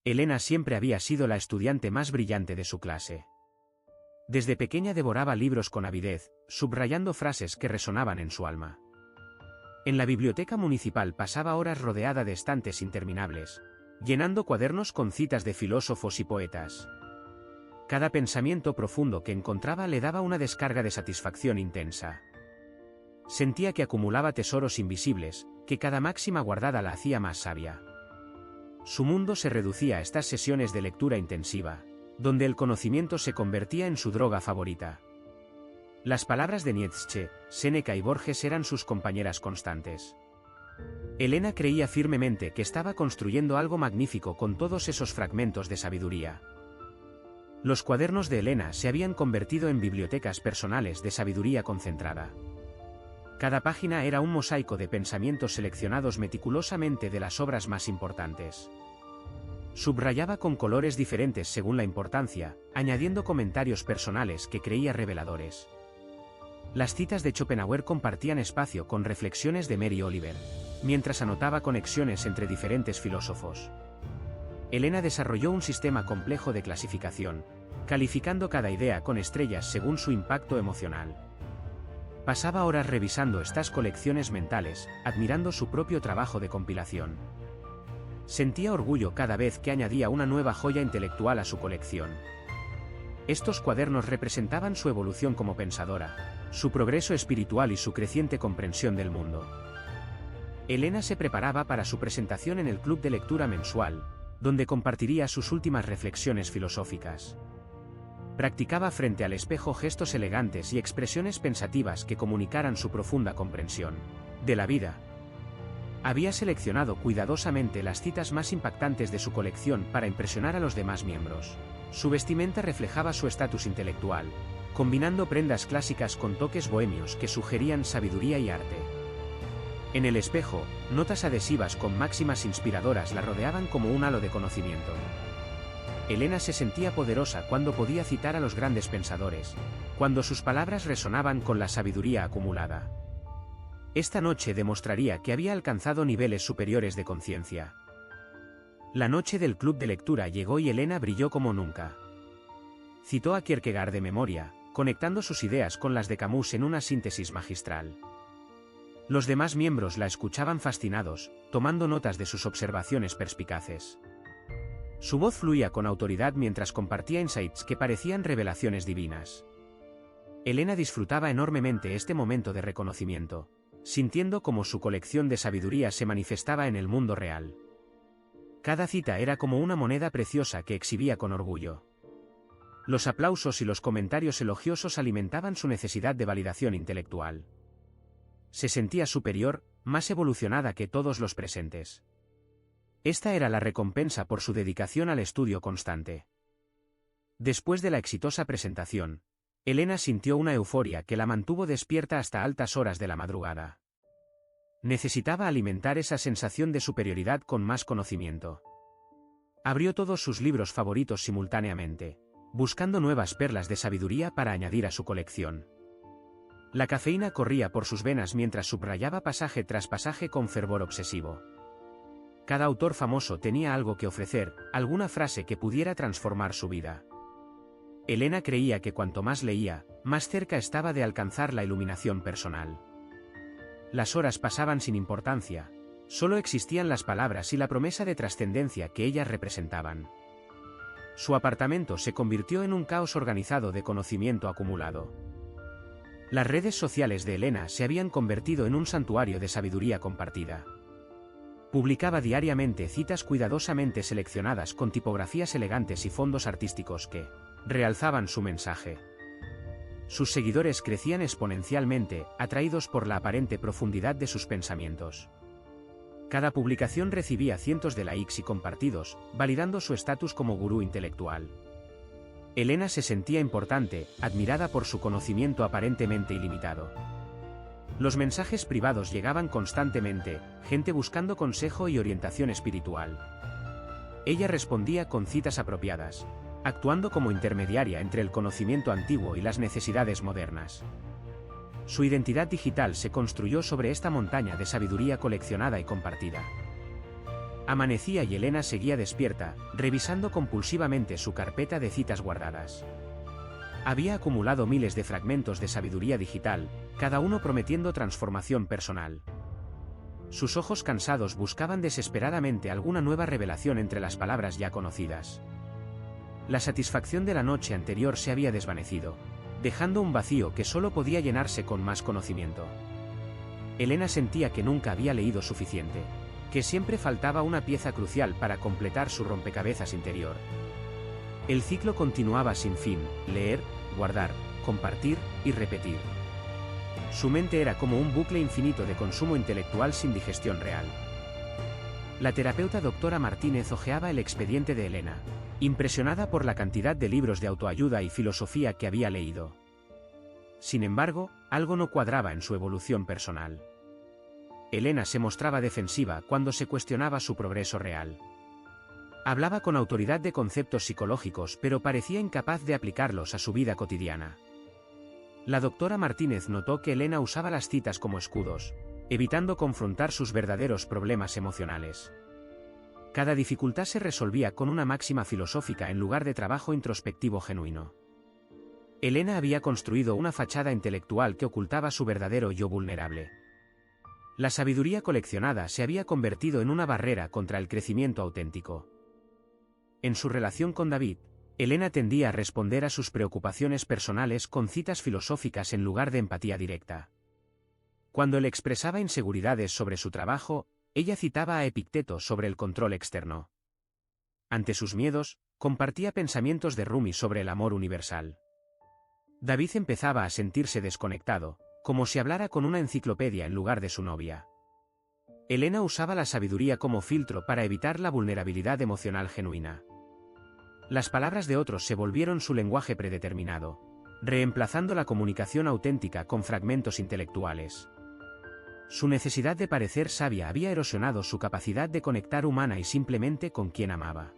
Elena siempre había sido la estudiante más brillante de su clase. Desde pequeña devoraba libros con avidez, subrayando frases que resonaban en su alma. En la biblioteca municipal pasaba horas rodeada de estantes interminables, llenando cuadernos con citas de filósofos y poetas. Cada pensamiento profundo que encontraba le daba una descarga de satisfacción intensa. Sentía que acumulaba tesoros invisibles, que cada máxima guardada la hacía más sabia. Su mundo se reducía a estas sesiones de lectura intensiva, donde el conocimiento se convertía en su droga favorita. Las palabras de Nietzsche, Séneca y Borges eran sus compañeras constantes. Elena creía firmemente que estaba construyendo algo magnífico con todos esos fragmentos de sabiduría. Los cuadernos de Elena se habían convertido en bibliotecas personales de sabiduría concentrada. Cada página era un mosaico de pensamientos seleccionados meticulosamente de las obras más importantes. Subrayaba con colores diferentes según la importancia, añadiendo comentarios personales que creía reveladores. Las citas de Schopenhauer compartían espacio con reflexiones de Mary Oliver, mientras anotaba conexiones entre diferentes filósofos. Elena desarrolló un sistema complejo de clasificación, calificando cada idea con estrellas según su impacto emocional. Pasaba horas revisando estas colecciones mentales, admirando su propio trabajo de compilación. Sentía orgullo cada vez que añadía una nueva joya intelectual a su colección. Estos cuadernos representaban su evolución como pensadora, su progreso espiritual y su creciente comprensión del mundo. Elena se preparaba para su presentación en el club de lectura mensual, donde compartiría sus últimas reflexiones filosóficas. Practicaba frente al espejo gestos elegantes y expresiones pensativas que comunicaran su profunda comprensión de la vida. Había seleccionado cuidadosamente las citas más impactantes de su colección para impresionar a los demás miembros. Su vestimenta reflejaba su estatus intelectual, combinando prendas clásicas con toques bohemios que sugerían sabiduría y arte. En el espejo, notas adhesivas con máximas inspiradoras la rodeaban como un halo de conocimiento. Elena se sentía poderosa cuando podía citar a los grandes pensadores, cuando sus palabras resonaban con la sabiduría acumulada. Esta noche demostraría que había alcanzado niveles superiores de conciencia. La noche del club de lectura llegó y Elena brilló como nunca. Citó a Kierkegaard de memoria, conectando sus ideas con las de Camus en una síntesis magistral. Los demás miembros la escuchaban fascinados, tomando notas de sus observaciones perspicaces. Su voz fluía con autoridad mientras compartía insights que parecían revelaciones divinas. Elena disfrutaba enormemente este momento de reconocimiento, sintiendo cómo su colección de sabiduría se manifestaba en el mundo real. Cada cita era como una moneda preciosa que exhibía con orgullo. Los aplausos y los comentarios elogiosos alimentaban su necesidad de validación intelectual. Se sentía superior, más evolucionada que todos los presentes. Esta era la recompensa por su dedicación al estudio constante. Después de la exitosa presentación, Elena sintió una euforia que la mantuvo despierta hasta altas horas de la madrugada. Necesitaba alimentar esa sensación de superioridad con más conocimiento. Abrió todos sus libros favoritos simultáneamente, buscando nuevas perlas de sabiduría para añadir a su colección. La cafeína corría por sus venas mientras subrayaba pasaje tras pasaje con fervor obsesivo. Cada autor famoso tenía algo que ofrecer, alguna frase que pudiera transformar su vida. Elena creía que cuanto más leía, más cerca estaba de alcanzar la iluminación personal. Las horas pasaban sin importancia, solo existían las palabras y la promesa de trascendencia que ellas representaban. Su apartamento se convirtió en un caos organizado de conocimiento acumulado. Las redes sociales de Elena se habían convertido en un santuario de sabiduría compartida. Publicaba diariamente citas cuidadosamente seleccionadas con tipografías elegantes y fondos artísticos que realzaban su mensaje. Sus seguidores crecían exponencialmente, atraídos por la aparente profundidad de sus pensamientos. Cada publicación recibía cientos de likes y compartidos, validando su estatus como gurú intelectual. Elena se sentía importante, admirada por su conocimiento aparentemente ilimitado. Los mensajes privados llegaban constantemente, gente buscando consejo y orientación espiritual. Ella respondía con citas apropiadas, actuando como intermediaria entre el conocimiento antiguo y las necesidades modernas. Su identidad digital se construyó sobre esta montaña de sabiduría coleccionada y compartida. Amanecía y Elena seguía despierta, revisando compulsivamente su carpeta de citas guardadas. Había acumulado miles de fragmentos de sabiduría digital, cada uno prometiendo transformación personal. Sus ojos cansados buscaban desesperadamente alguna nueva revelación entre las palabras ya conocidas. La satisfacción de la noche anterior se había desvanecido, dejando un vacío que solo podía llenarse con más conocimiento. Elena sentía que nunca había leído suficiente, que siempre faltaba una pieza crucial para completar su rompecabezas interior. El ciclo continuaba sin fin: leer, guardar, compartir y repetir. Su mente era como un bucle infinito de consumo intelectual sin digestión real. La terapeuta doctora Martínez hojeaba el expediente de Elena, impresionada por la cantidad de libros de autoayuda y filosofía que había leído. Sin embargo, algo no cuadraba en su evolución personal. Elena se mostraba defensiva cuando se cuestionaba su progreso real. Hablaba con autoridad de conceptos psicológicos, pero parecía incapaz de aplicarlos a su vida cotidiana. La doctora Martínez notó que Elena usaba las citas como escudos, evitando confrontar sus verdaderos problemas emocionales. Cada dificultad se resolvía con una máxima filosófica en lugar de trabajo introspectivo genuino. Elena había construido una fachada intelectual que ocultaba su verdadero yo vulnerable. La sabiduría coleccionada se había convertido en una barrera contra el crecimiento auténtico. En su relación con David, Elena tendía a responder a sus preocupaciones personales con citas filosóficas en lugar de empatía directa. Cuando él expresaba inseguridades sobre su trabajo, ella citaba a Epicteto sobre el control externo. Ante sus miedos, compartía pensamientos de Rumi sobre el amor universal. David empezaba a sentirse desconectado, como si hablara con una enciclopedia en lugar de su novia. Elena usaba la sabiduría como filtro para evitar la vulnerabilidad emocional genuina. Las palabras de otros se volvieron su lenguaje predeterminado, reemplazando la comunicación auténtica con fragmentos intelectuales. Su necesidad de parecer sabia había erosionado su capacidad de conectar humana y simplemente con quien amaba.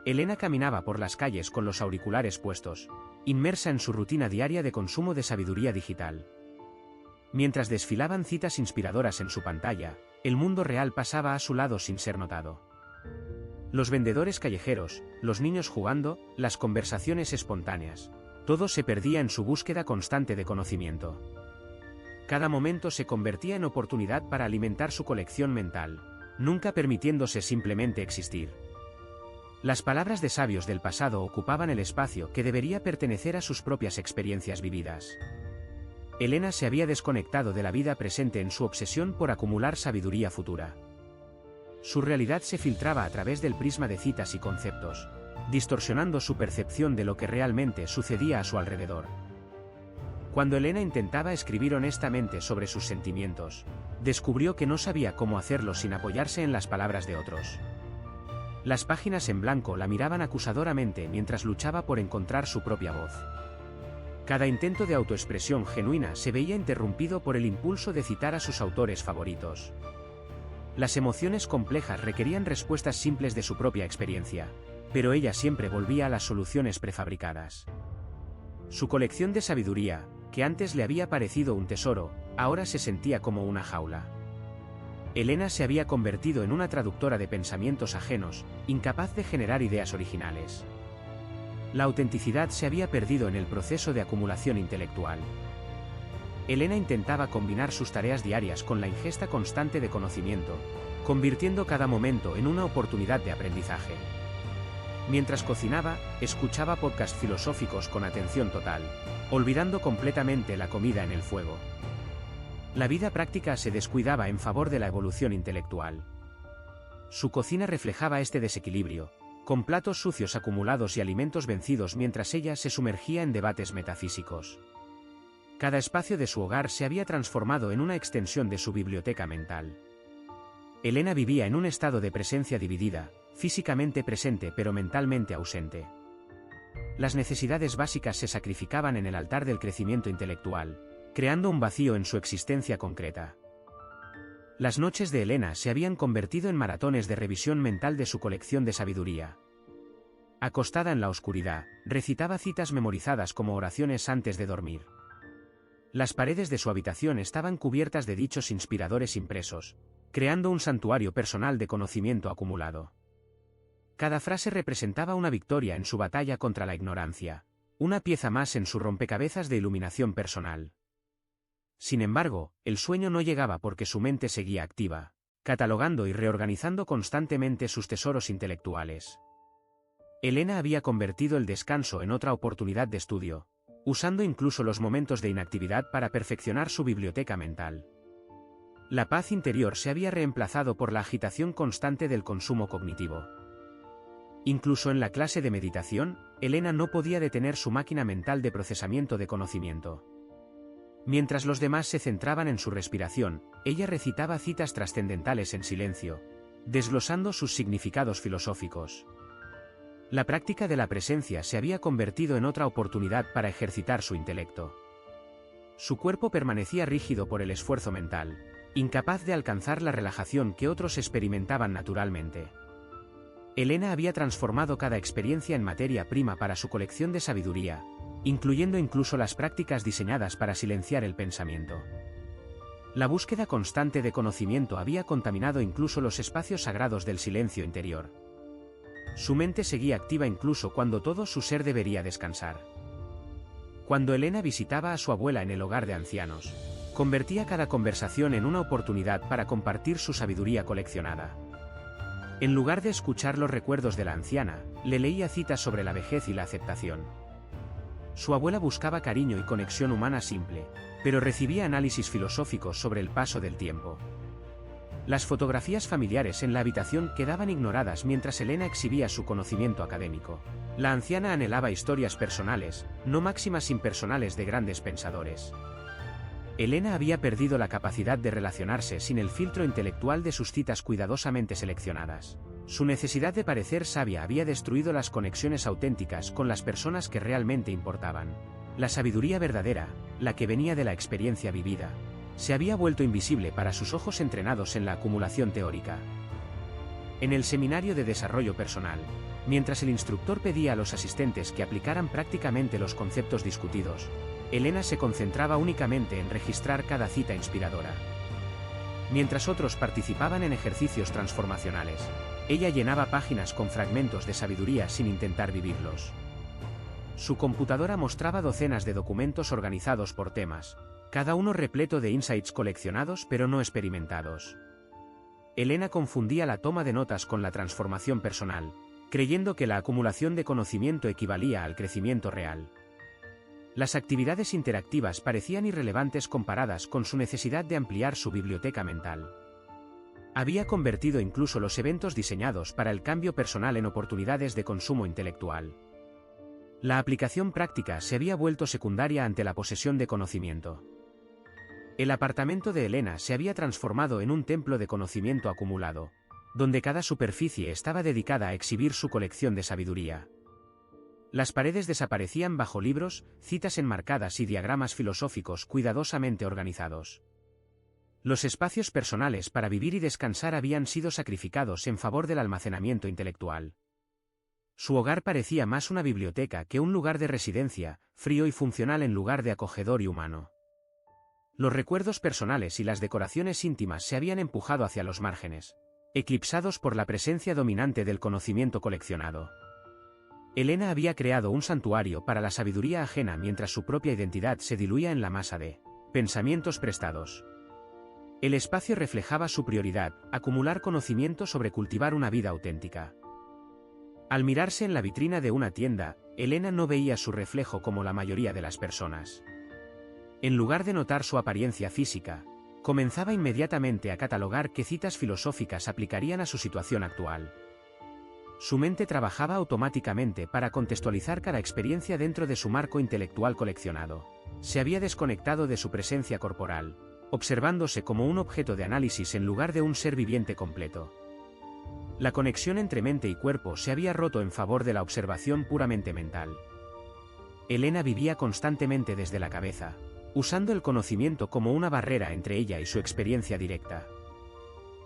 Elena caminaba por las calles con los auriculares puestos, inmersa en su rutina diaria de consumo de sabiduría digital. Mientras desfilaban citas inspiradoras en su pantalla, el mundo real pasaba a su lado sin ser notado. Los vendedores callejeros, los niños jugando, las conversaciones espontáneas, todo se perdía en su búsqueda constante de conocimiento. Cada momento se convertía en oportunidad para alimentar su colección mental, nunca permitiéndose simplemente existir. Las palabras de sabios del pasado ocupaban el espacio que debería pertenecer a sus propias experiencias vividas. Elena se había desconectado de la vida presente en su obsesión por acumular sabiduría futura. Su realidad se filtraba a través del prisma de citas y conceptos, distorsionando su percepción de lo que realmente sucedía a su alrededor. Cuando Elena intentaba escribir honestamente sobre sus sentimientos, descubrió que no sabía cómo hacerlo sin apoyarse en las palabras de otros. Las páginas en blanco la miraban acusadoramente mientras luchaba por encontrar su propia voz. Cada intento de autoexpresión genuina se veía interrumpido por el impulso de citar a sus autores favoritos. Las emociones complejas requerían respuestas simples de su propia experiencia, pero ella siempre volvía a las soluciones prefabricadas. Su colección de sabiduría, que antes le había parecido un tesoro, ahora se sentía como una jaula. Elena se había convertido en una traductora de pensamientos ajenos, incapaz de generar ideas originales. La autenticidad se había perdido en el proceso de acumulación intelectual. Elena intentaba combinar sus tareas diarias con la ingesta constante de conocimiento, convirtiendo cada momento en una oportunidad de aprendizaje. Mientras cocinaba, escuchaba podcasts filosóficos con atención total, olvidando completamente la comida en el fuego. La vida práctica se descuidaba en favor de la evolución intelectual. Su cocina reflejaba este desequilibrio, con platos sucios acumulados y alimentos vencidos mientras ella se sumergía en debates metafísicos. Cada espacio de su hogar se había transformado en una extensión de su biblioteca mental. Elena vivía en un estado de presencia dividida, físicamente presente pero mentalmente ausente. Las necesidades básicas se sacrificaban en el altar del crecimiento intelectual, creando un vacío en su existencia concreta. Las noches de Elena se habían convertido en maratones de revisión mental de su colección de sabiduría. Acostada en la oscuridad, recitaba citas memorizadas como oraciones antes de dormir. Las paredes de su habitación estaban cubiertas de dichos inspiradores impresos, creando un santuario personal de conocimiento acumulado. Cada frase representaba una victoria en su batalla contra la ignorancia, una pieza más en su rompecabezas de iluminación personal. Sin embargo, el sueño no llegaba porque su mente seguía activa, catalogando y reorganizando constantemente sus tesoros intelectuales. Elena había convertido el descanso en otra oportunidad de estudio, usando incluso los momentos de inactividad para perfeccionar su biblioteca mental. La paz interior se había reemplazado por la agitación constante del consumo cognitivo. Incluso en la clase de meditación, Elena no podía detener su máquina mental de procesamiento de conocimiento. Mientras los demás se centraban en su respiración, ella recitaba citas trascendentales en silencio, desglosando sus significados filosóficos. La práctica de la presencia se había convertido en otra oportunidad para ejercitar su intelecto. Su cuerpo permanecía rígido por el esfuerzo mental, incapaz de alcanzar la relajación que otros experimentaban naturalmente. Elena había transformado cada experiencia en materia prima para su colección de sabiduría, incluyendo incluso las prácticas diseñadas para silenciar el pensamiento. La búsqueda constante de conocimiento había contaminado incluso los espacios sagrados del silencio interior. Su mente seguía activa incluso cuando todo su ser debería descansar. Cuando Elena visitaba a su abuela en el hogar de ancianos, convertía cada conversación en una oportunidad para compartir su sabiduría coleccionada. En lugar de escuchar los recuerdos de la anciana, le leía citas sobre la vejez y la aceptación. Su abuela buscaba cariño y conexión humana simple, pero recibía análisis filosóficos sobre el paso del tiempo. Las fotografías familiares en la habitación quedaban ignoradas mientras Elena exhibía su conocimiento académico. La anciana anhelaba historias personales, no máximas impersonales de grandes pensadores. Elena había perdido la capacidad de relacionarse sin el filtro intelectual de sus citas cuidadosamente seleccionadas. Su necesidad de parecer sabia había destruido las conexiones auténticas con las personas que realmente importaban. La sabiduría verdadera, la que venía de la experiencia vivida, se había vuelto invisible para sus ojos entrenados en la acumulación teórica. En el seminario de desarrollo personal, mientras el instructor pedía a los asistentes que aplicaran prácticamente los conceptos discutidos, Elena se concentraba únicamente en registrar cada cita inspiradora. Mientras otros participaban en ejercicios transformacionales, ella llenaba páginas con fragmentos de sabiduría sin intentar vivirlos. Su computadora mostraba docenas de documentos organizados por temas, cada uno repleto de insights coleccionados pero no experimentados. Elena confundía la toma de notas con la transformación personal, creyendo que la acumulación de conocimiento equivalía al crecimiento real. Las actividades interactivas parecían irrelevantes comparadas con su necesidad de ampliar su biblioteca mental. Había convertido incluso los eventos diseñados para el cambio personal en oportunidades de consumo intelectual. La aplicación práctica se había vuelto secundaria ante la posesión de conocimiento. El apartamento de Elena se había transformado en un templo de conocimiento acumulado, donde cada superficie estaba dedicada a exhibir su colección de sabiduría. Las paredes desaparecían bajo libros, citas enmarcadas y diagramas filosóficos cuidadosamente organizados. Los espacios personales para vivir y descansar habían sido sacrificados en favor del almacenamiento intelectual. Su hogar parecía más una biblioteca que un lugar de residencia, frío y funcional en lugar de acogedor y humano. Los recuerdos personales y las decoraciones íntimas se habían empujado hacia los márgenes, eclipsados por la presencia dominante del conocimiento coleccionado. Elena había creado un santuario para la sabiduría ajena mientras su propia identidad se diluía en la masa de pensamientos prestados. El espacio reflejaba su prioridad, acumular conocimiento sobre cultivar una vida auténtica. Al mirarse en la vitrina de una tienda, Elena no veía su reflejo como la mayoría de las personas. En lugar de notar su apariencia física, comenzaba inmediatamente a catalogar qué citas filosóficas aplicarían a su situación actual. Su mente trabajaba automáticamente para contextualizar cada experiencia dentro de su marco intelectual coleccionado. Se había desconectado de su presencia corporal, observándose como un objeto de análisis en lugar de un ser viviente completo. La conexión entre mente y cuerpo se había roto en favor de la observación puramente mental. Elena vivía constantemente desde la cabeza, usando el conocimiento como una barrera entre ella y su experiencia directa.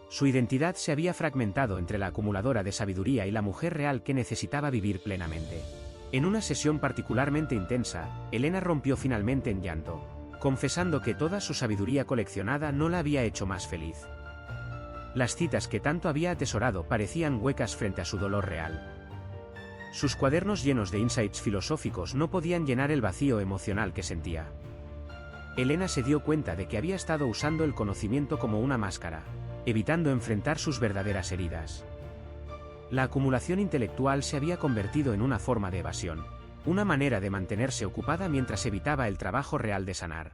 Su identidad se había fragmentado entre la acumuladora de sabiduría y la mujer real que necesitaba vivir plenamente. En una sesión particularmente intensa, Elena rompió finalmente en llanto, confesando que toda su sabiduría coleccionada no la había hecho más feliz. Las citas que tanto había atesorado parecían huecas frente a su dolor real. Sus cuadernos llenos de insights filosóficos no podían llenar el vacío emocional que sentía. Elena se dio cuenta de que había estado usando el conocimiento como una máscara, evitando enfrentar sus verdaderas heridas. La acumulación intelectual se había convertido en una forma de evasión, una manera de mantenerse ocupada mientras evitaba el trabajo real de sanar.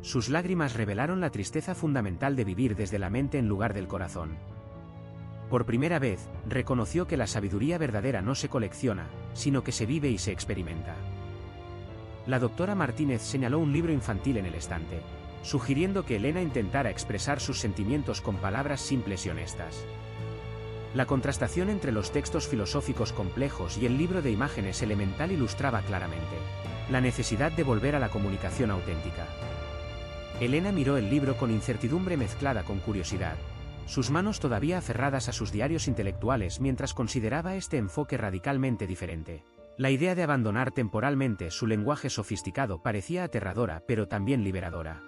Sus lágrimas revelaron la tristeza fundamental de vivir desde la mente en lugar del corazón. Por primera vez, reconoció que la sabiduría verdadera no se colecciona, sino que se vive y se experimenta. La doctora Martínez señaló un libro infantil en el estante, sugiriendo que Elena intentara expresar sus sentimientos con palabras simples y honestas. La contrastación entre los textos filosóficos complejos y el libro de imágenes elemental ilustraba claramente la necesidad de volver a la comunicación auténtica. Elena miró el libro con incertidumbre mezclada con curiosidad, sus manos todavía aferradas a sus diarios intelectuales mientras consideraba este enfoque radicalmente diferente. La idea de abandonar temporalmente su lenguaje sofisticado parecía aterradora pero también liberadora.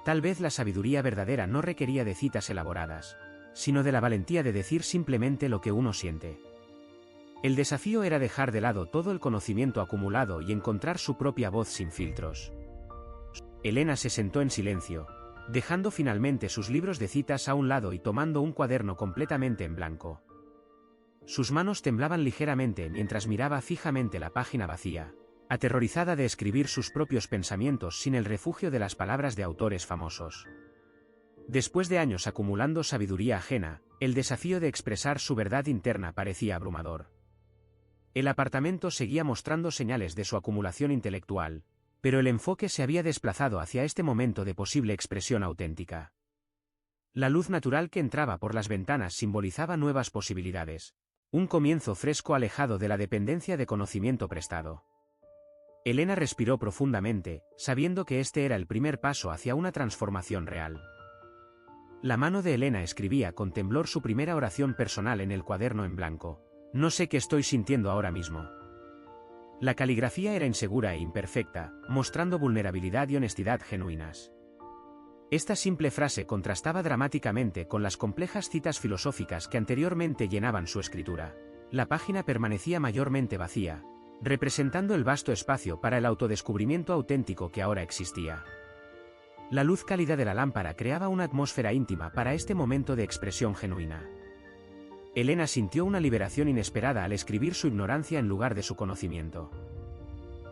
Tal vez la sabiduría verdadera no requería de citas elaboradas, sino de la valentía de decir simplemente lo que uno siente. El desafío era dejar de lado todo el conocimiento acumulado y encontrar su propia voz sin filtros. Elena se sentó en silencio, dejando finalmente sus libros de citas a un lado y tomando un cuaderno completamente en blanco. Sus manos temblaban ligeramente mientras miraba fijamente la página vacía, aterrorizada de escribir sus propios pensamientos sin el refugio de las palabras de autores famosos. Después de años acumulando sabiduría ajena, el desafío de expresar su verdad interna parecía abrumador. El apartamento seguía mostrando señales de su acumulación intelectual, pero el enfoque se había desplazado hacia este momento de posible expresión auténtica. La luz natural que entraba por las ventanas simbolizaba nuevas posibilidades, un comienzo fresco alejado de la dependencia de conocimiento prestado. Elena respiró profundamente, sabiendo que este era el primer paso hacia una transformación real. La mano de Elena escribía con temblor su primera oración personal en el cuaderno en blanco. No sé qué estoy sintiendo ahora mismo. La caligrafía era insegura e imperfecta, mostrando vulnerabilidad y honestidad genuinas. Esta simple frase contrastaba dramáticamente con las complejas citas filosóficas que anteriormente llenaban su escritura. La página permanecía mayormente vacía, representando el vasto espacio para el autodescubrimiento auténtico que ahora existía. La luz cálida de la lámpara creaba una atmósfera íntima para este momento de expresión genuina. Elena sintió una liberación inesperada al escribir su ignorancia en lugar de su conocimiento.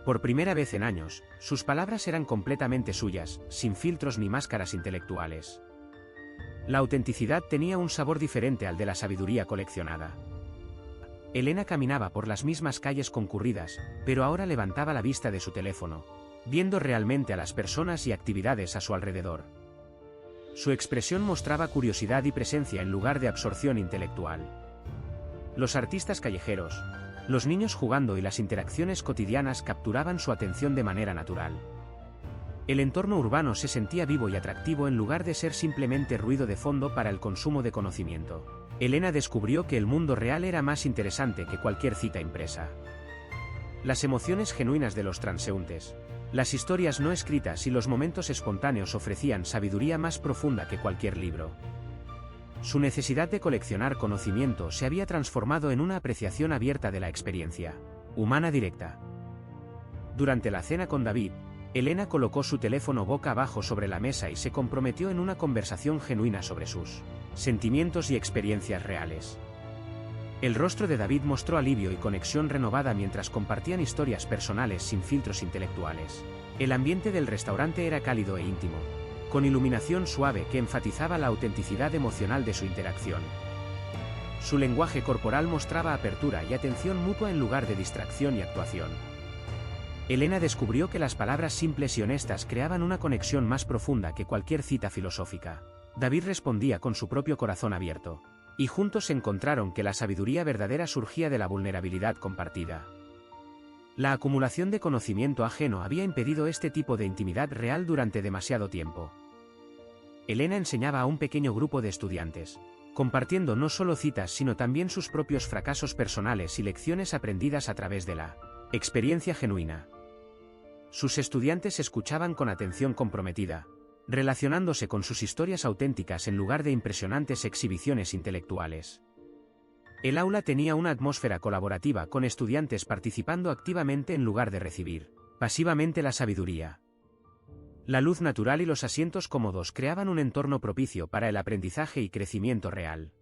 Por primera vez en años, sus palabras eran completamente suyas, sin filtros ni máscaras intelectuales. La autenticidad tenía un sabor diferente al de la sabiduría coleccionada. Elena caminaba por las mismas calles concurridas, pero ahora levantaba la vista de su teléfono, viendo realmente a las personas y actividades a su alrededor. Su expresión mostraba curiosidad y presencia en lugar de absorción intelectual. Los artistas callejeros, los niños jugando y las interacciones cotidianas capturaban su atención de manera natural. El entorno urbano se sentía vivo y atractivo en lugar de ser simplemente ruido de fondo para el consumo de conocimiento. Elena descubrió que el mundo real era más interesante que cualquier cita impresa. Las emociones genuinas de los transeúntes, las historias no escritas y los momentos espontáneos ofrecían sabiduría más profunda que cualquier libro. Su necesidad de coleccionar conocimiento se había transformado en una apreciación abierta de la experiencia humana directa. Durante la cena con David, Elena colocó su teléfono boca abajo sobre la mesa y se comprometió en una conversación genuina sobre sus sentimientos y experiencias reales. El rostro de David mostró alivio y conexión renovada mientras compartían historias personales sin filtros intelectuales. El ambiente del restaurante era cálido e íntimo, con iluminación suave que enfatizaba la autenticidad emocional de su interacción. Su lenguaje corporal mostraba apertura y atención mutua en lugar de distracción y actuación. Elena descubrió que las palabras simples y honestas creaban una conexión más profunda que cualquier cita filosófica. David respondía con su propio corazón abierto, y juntos encontraron que la sabiduría verdadera surgía de la vulnerabilidad compartida. La acumulación de conocimiento ajeno había impedido este tipo de intimidad real durante demasiado tiempo. Elena enseñaba a un pequeño grupo de estudiantes, compartiendo no solo citas sino también sus propios fracasos personales y lecciones aprendidas a través de la experiencia genuina. Sus estudiantes escuchaban con atención comprometida, relacionándose con sus historias auténticas en lugar de impresionantes exhibiciones intelectuales. El aula tenía una atmósfera colaborativa con estudiantes participando activamente en lugar de recibir pasivamente la sabiduría. La luz natural y los asientos cómodos creaban un entorno propicio para el aprendizaje y crecimiento real.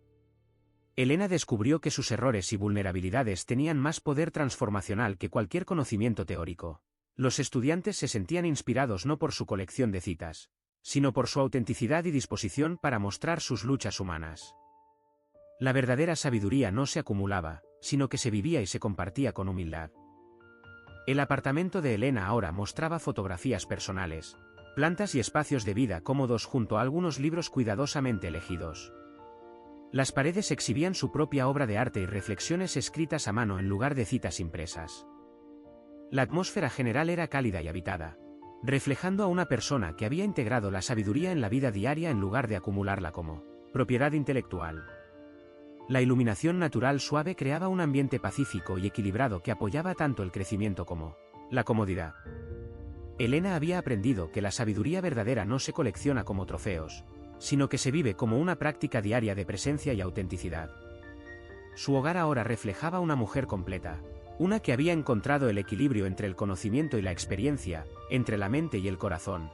Elena descubrió que sus errores y vulnerabilidades tenían más poder transformacional que cualquier conocimiento teórico. Los estudiantes se sentían inspirados no por su colección de citas, sino por su autenticidad y disposición para mostrar sus luchas humanas. La verdadera sabiduría no se acumulaba, sino que se vivía y se compartía con humildad. El apartamento de Elena ahora mostraba fotografías personales, plantas y espacios de vida cómodos junto a algunos libros cuidadosamente elegidos. Las paredes exhibían su propia obra de arte y reflexiones escritas a mano en lugar de citas impresas. La atmósfera general era cálida y habitada, reflejando a una persona que había integrado la sabiduría en la vida diaria en lugar de acumularla como propiedad intelectual. La iluminación natural suave creaba un ambiente pacífico y equilibrado que apoyaba tanto el crecimiento como la comodidad. Elena había aprendido que la sabiduría verdadera no se colecciona como trofeos, sino que se vive como una práctica diaria de presencia y autenticidad. Su hogar ahora reflejaba una mujer completa, una que había encontrado el equilibrio entre el conocimiento y la experiencia, entre la mente y el corazón,